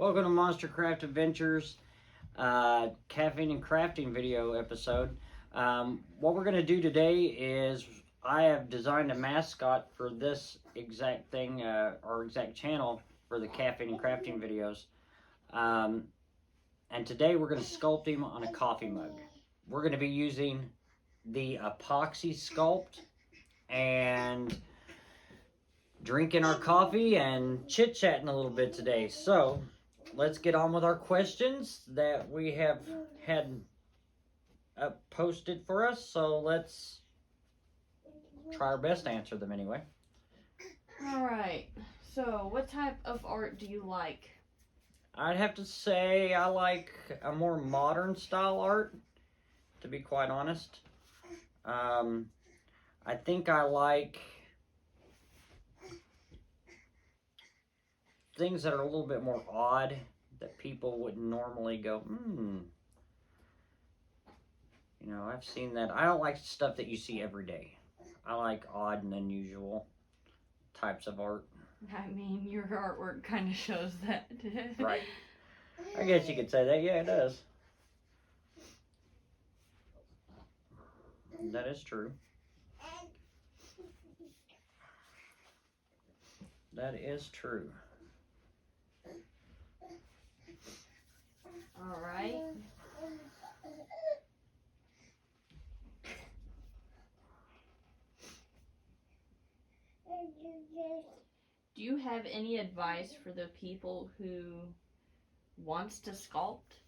Welcome to Monster Craft Adventures, caffeine and crafting video episode. What we're going to do today is I have designed a mascot for this exact thing, or exact channel for the caffeine and crafting videos. And today we're going to sculpt him on a coffee mug. We're going to be using the apoxy sculpt and drinking our coffee and chit-chatting a little bit today. So let's get on with our questions that we have had posted for us. So let's try our best to answer them anyway. All right. So what type of art do you like? I'd have to say I like a more modern style art, to be quite honest. I think I like things that are a little bit more odd, that people wouldn't normally go, You know, I've seen that. I don't like stuff that you see every day. I like odd and unusual types of art. I mean, your artwork kind of shows that. Right. I guess you could say that. Yeah, it does. That is true. That is true. All right. Do you have any advice for the people who wants to sculpt?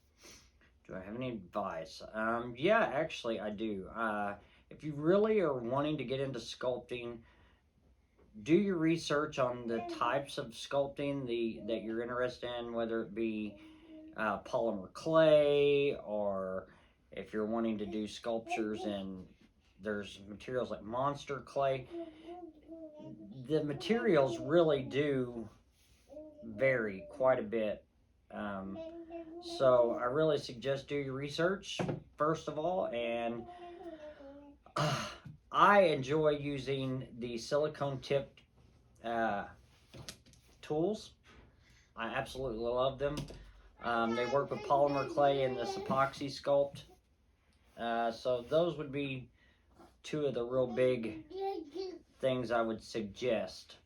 Do I have any advice? Yeah, actually I do. If you really are wanting to get into sculpting, do your research on the types of sculpting that you're interested in, whether it be polymer clay, or if you're wanting to do sculptures and there's materials like monster clay. The materials really do vary quite a bit. So I really suggest do your research first of all, and I enjoy using the silicone tipped tools. I absolutely love them. They work with polymer clay and this epoxy sculpt. So those would be two of the real big things I would suggest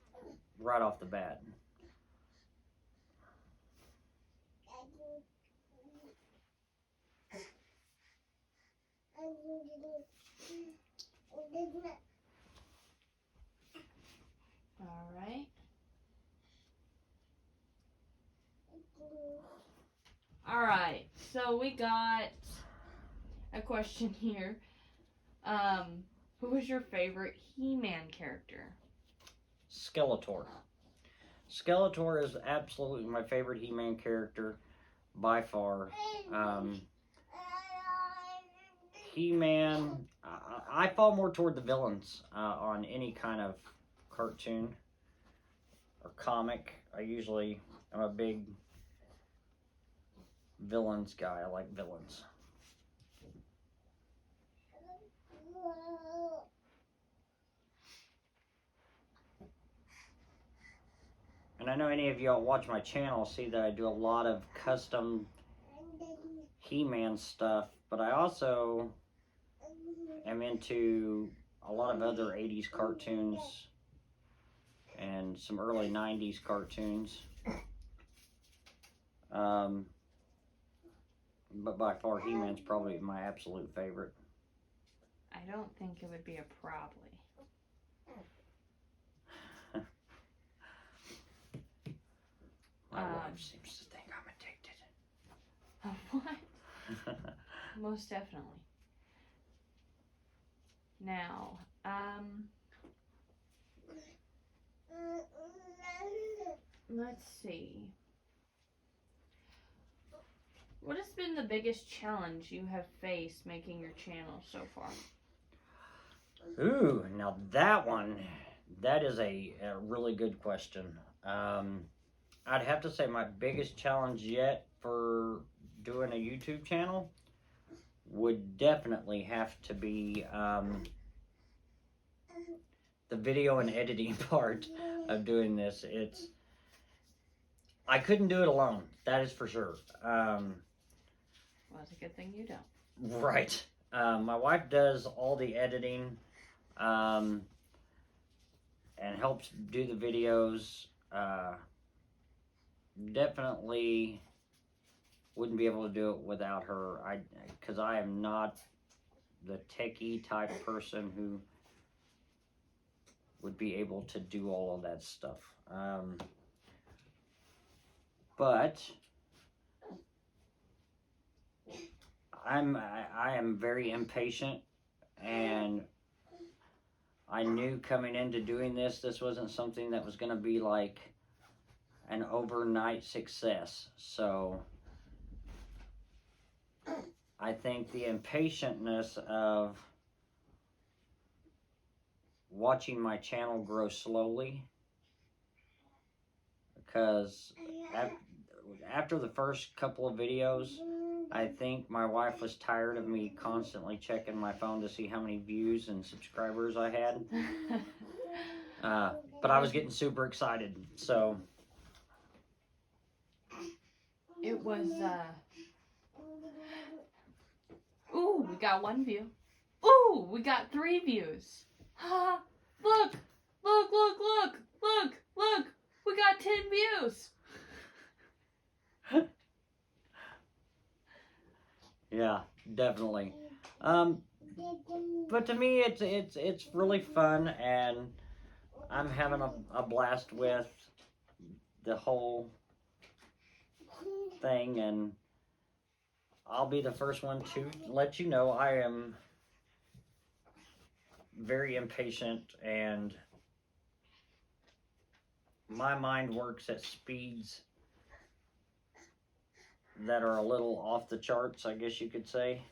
right off the bat. All right. All right. So we got a question here. Who was your favorite He-Man character? Skeletor. Skeletor is absolutely my favorite He-Man character by far. He-Man, I fall more toward the villains on any kind of cartoon or comic. I'm a big villains guy. I like villains. And I know any of y'all watch my channel see that I do a lot of custom He-Man stuff, but I also am into a lot of other 80s cartoons and some early 90s cartoons. But by far, He-Man's probably my absolute favorite. I don't think it would be a probably. My wife seems to think I'm addicted. What? Most definitely. Now, let's see. What has been the biggest challenge you have faced making your channel so far? Ooh, now that is a really good question. I'd have to say my biggest challenge yet for doing a YouTube channel would definitely have to be the video and editing part of doing this. I couldn't do it alone. That is for sure. Well, it's a good thing you don't. Right. My wife does all the editing, and helps do the videos. Definitely wouldn't be able to do it without her. Because I am not the techie type person who would be able to do all of that stuff. But I am very impatient, and I knew coming into doing this wasn't something that was going to be like an overnight success. So I think the impatientness of watching my channel grow slowly, because after the first couple of videos, I think my wife was tired of me constantly checking my phone to see how many views and subscribers I had. But I was getting super excited, so. It was, ooh, we got 1 view. Ooh, we got 3 views. Ha! Look! Look, look, look! Look! Look! We got 10 views! Yeah, definitely. But to me, it's really fun, and I'm having a blast with the whole thing, and I'll be the first one to let you know I am very impatient, and my mind works at speeds that are a little off the charts, I guess you could say.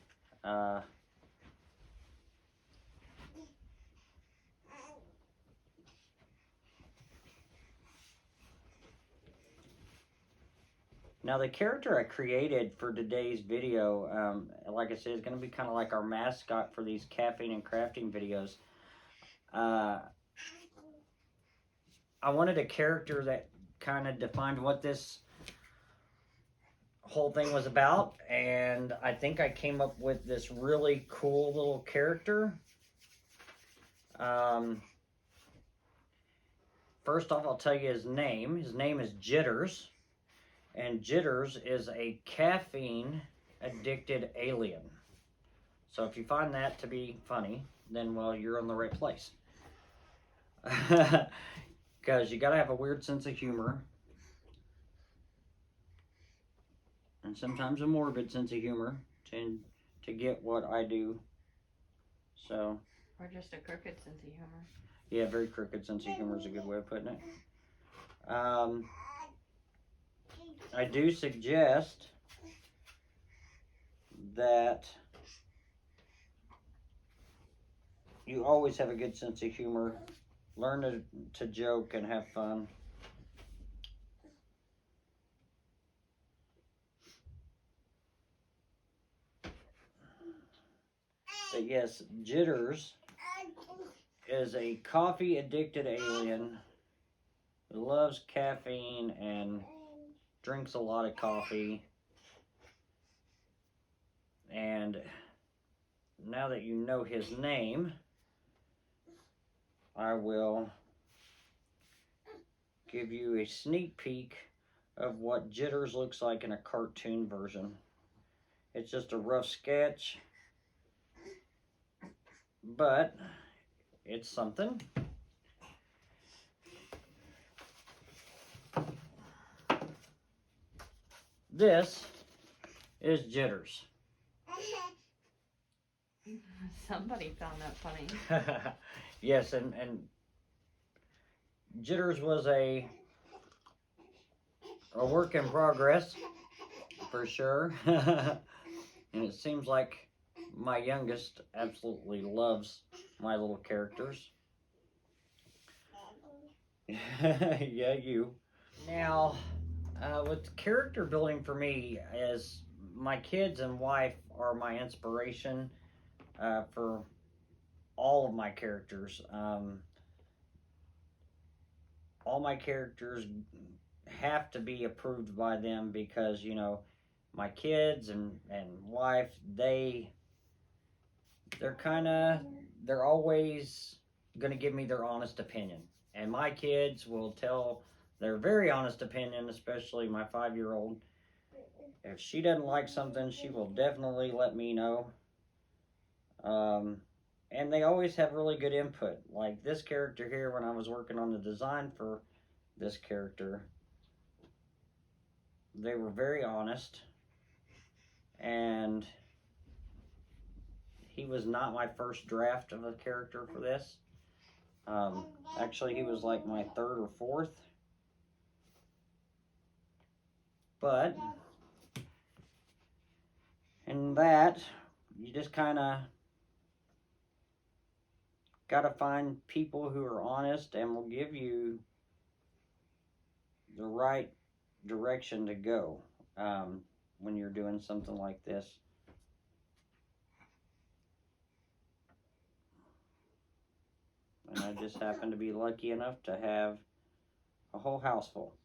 Now, the character I created for today's video, like I said, is going to be kind of like our mascot for these caffeine and crafting videos. I wanted a character that kind of defined what this whole thing was about, and I think I came up with this really cool little character. First off, I'll tell you his name. His name is Jitters. And Jitters is a caffeine-addicted alien. So if you find that to be funny, then, well, you're in the right place. Because you got to have a weird sense of humor. And sometimes a morbid sense of humor to get what I do. So. Or just a crooked sense of humor. Yeah, very crooked sense of humor is a good way of putting it. I do suggest that you always have a good sense of humor. Learn to joke and have fun. But yes, Jitters is a coffee-addicted alien who loves caffeine and drinks a lot of coffee. And now that you know his name, I will give you a sneak peek of what Jitters looks like in a cartoon version. It's just a rough sketch, but it's something. This is Jitters. Somebody found that funny. Yes, and Jitters was a work in progress, for sure. And it seems like my youngest absolutely loves my little characters. Yeah, you. Now, with character building for me, is my kids and wife are my inspiration for all of my characters. All my characters have to be approved by them because, you know, my kids and wife, they're always going to give me their honest opinion. And my kids will tell their very honest opinion, especially my 5-year-old. If she doesn't like something, she will definitely let me know. And they always have really good input. Like this character here, when I was working on the design for this character, they were very honest. And he was not my first draft of a character for this. Actually, he was like my third or fourth. But in that, you just kind of got to find people who are honest and will give you the right direction to go when you're doing something like this. And I just happen to be lucky enough to have a whole house full.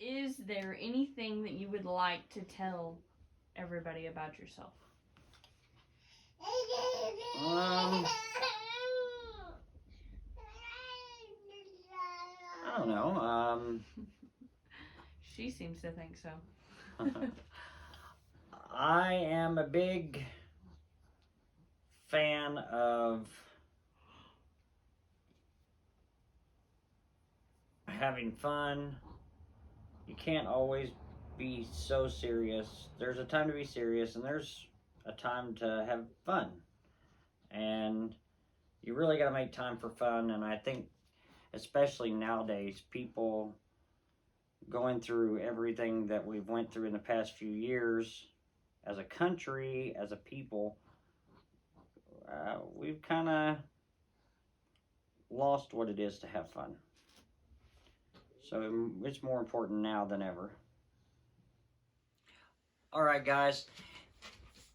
Is there anything that you would like to tell everybody about yourself? I don't know. She seems to think so. I am a big fan of having fun. You can't always be so serious. There's a time to be serious and there's a time to have fun. And you really got to make time for fun. And I think especially nowadays, people going through everything that we've went through in the past few years as a country, as a people, we've kind of lost what it is to have fun. So it's more important now than ever. All right, guys,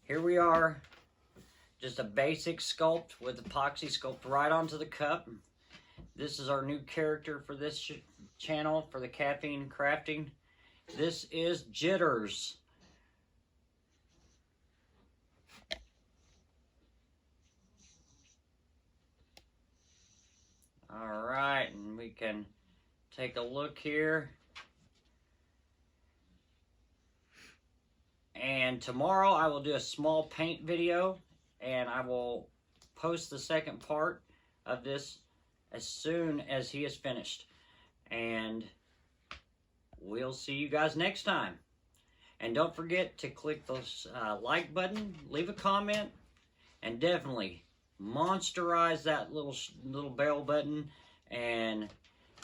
here we are. Just a basic sculpt with epoxy sculpt right onto the cup. This is our new character for this channel for the caffeine crafting. This is Jitters. All right, and we can take a look here. And tomorrow I will do a small paint video and I will post the second part of this as soon as he is finished. And we'll see you guys next time. And don't forget to click the like button, leave a comment, and definitely monsterize that little bell button, and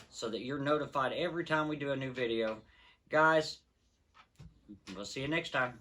so that you're notified every time we do a new video. Guys, we'll see you next time.